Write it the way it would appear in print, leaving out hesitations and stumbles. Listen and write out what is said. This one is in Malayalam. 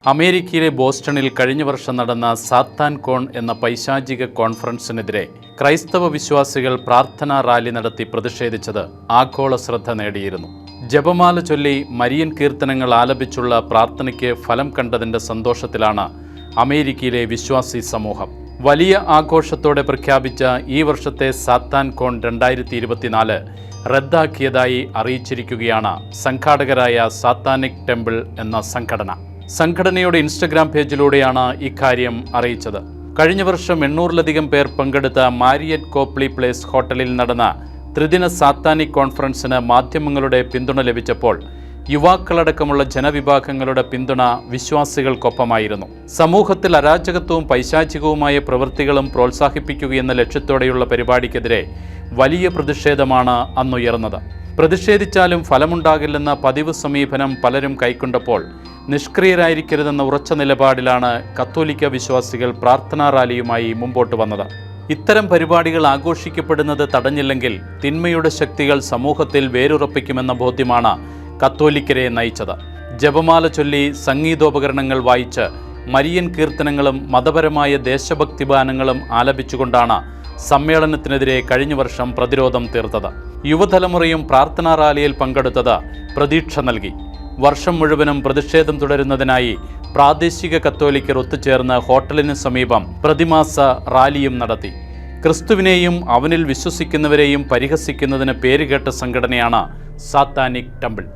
അമേരിക്കയിലെ ബോസ്റ്റണിൽ കഴിഞ്ഞ വർഷം നടന്ന സാത്താൻ കോൺ എന്ന പൈശാചിക കോൺഫറൻസിനെതിരെ ക്രൈസ്തവ വിശ്വാസികൾ പ്രാർത്ഥനാ റാലി നടത്തി പ്രതിഷേധിച്ചത് ആഗോള ശ്രദ്ധ നേടിയിരുന്നു. ജപമാല ചൊല്ലി മരിയൻ കീർത്തനങ്ങൾ ആലപിച്ചുള്ള പ്രാർത്ഥനയ്ക്ക് ഫലം കണ്ടതിൻ്റെ സന്തോഷത്തിലാണ് അമേരിക്കയിലെ വിശ്വാസി സമൂഹം. വലിയ ആഘോഷത്തോടെ പ്രഖ്യാപിച്ച ഈ വർഷത്തെ സാത്താൻ കോൺ 2024 റദ്ദാക്കിയതായി അറിയിച്ചിരിക്കുകയാണ് സംഘാടകരായ സാത്താനിക് ടെമ്പിൾ എന്ന സംഘടനയുടെ ഇൻസ്റ്റഗ്രാം പേജിലൂടെയാണ് ഇക്കാര്യം അറിയിച്ചത്. കഴിഞ്ഞ വർഷം 800-ലധികം പേർ പങ്കെടുത്ത മാരിയറ്റ് കോപ്ലി പ്ലേസ് ഹോട്ടലിൽ നടന്ന ത്രിദിന സാത്താനിക് കോൺഫറൻസിന് മാധ്യമങ്ങളുടെ പിന്തുണ ലഭിച്ചപ്പോൾ യുവാക്കളടക്കമുള്ള ജനവിഭാഗങ്ങളുടെ പിന്തുണ വിശ്വാസികൾക്കൊപ്പമായിരുന്നു. സമൂഹത്തിൽ അരാജകത്വവും പൈശാചികവുമായ പ്രവൃത്തികളും പ്രോത്സാഹിപ്പിക്കുകയെന്ന ലക്ഷ്യത്തോടെയുള്ള പരിപാടിക്കെതിരെ വലിയ പ്രതിഷേധമാണ് അന്നുയർന്നത്. പ്രതിഷേധിച്ചാലും ഫലമുണ്ടാകില്ലെന്ന പതിവ് സമീപനം പലരും കൈക്കൊണ്ടപ്പോൾ നിഷ്ക്രിയരായിരിക്കരുതെന്ന ഉറച്ച നിലപാടിലാണ് കത്തോലിക്ക വിശ്വാസികൾ പ്രാർത്ഥനാ റാലിയുമായി മുമ്പോട്ട് വന്നത്. ഇത്തരം പരിപാടികൾ ആഘോഷിക്കപ്പെടുന്നത് തടഞ്ഞില്ലെങ്കിൽ തിന്മയുടെ ശക്തികൾ സമൂഹത്തിൽ വേരുറപ്പിക്കുമെന്ന ബോധ്യമാണ് കത്തോലിക്കരെ നയിച്ചത്. ജപമാല ചൊല്ലി സംഗീതോപകരണങ്ങൾ വായിച്ച് മരിയൻ കീർത്തനങ്ങളും മതപരമായ ദേശഭക്തിഗാനങ്ങളും ആലപിച്ചുകൊണ്ടാണ് സമ്മേളനത്തിനെതിരെ കഴിഞ്ഞ വർഷം പ്രതിരോധം തീർത്തത്. യുവതലമുറയും പ്രാർത്ഥനാ റാലിയിൽ പങ്കെടുത്തത് പ്രതീക്ഷ നൽകി. വർഷം മുഴുവനും പ്രതിഷേധം തുടരുന്നതിനായി പ്രാദേശിക കത്തോലിക്കർ ഒത്തുചേർന്ന് ഹോട്ടലിന് സമീപം പ്രതിമാസ റാലിയും നടത്തി. ക്രിസ്തുവിനെയും അവനിൽ വിശ്വസിക്കുന്നവരെയും പരിഹസിക്കുന്നതിന് പേരുകേട്ട സംഘടനയാണ് സാത്താനിക് ടെമ്പിൾ.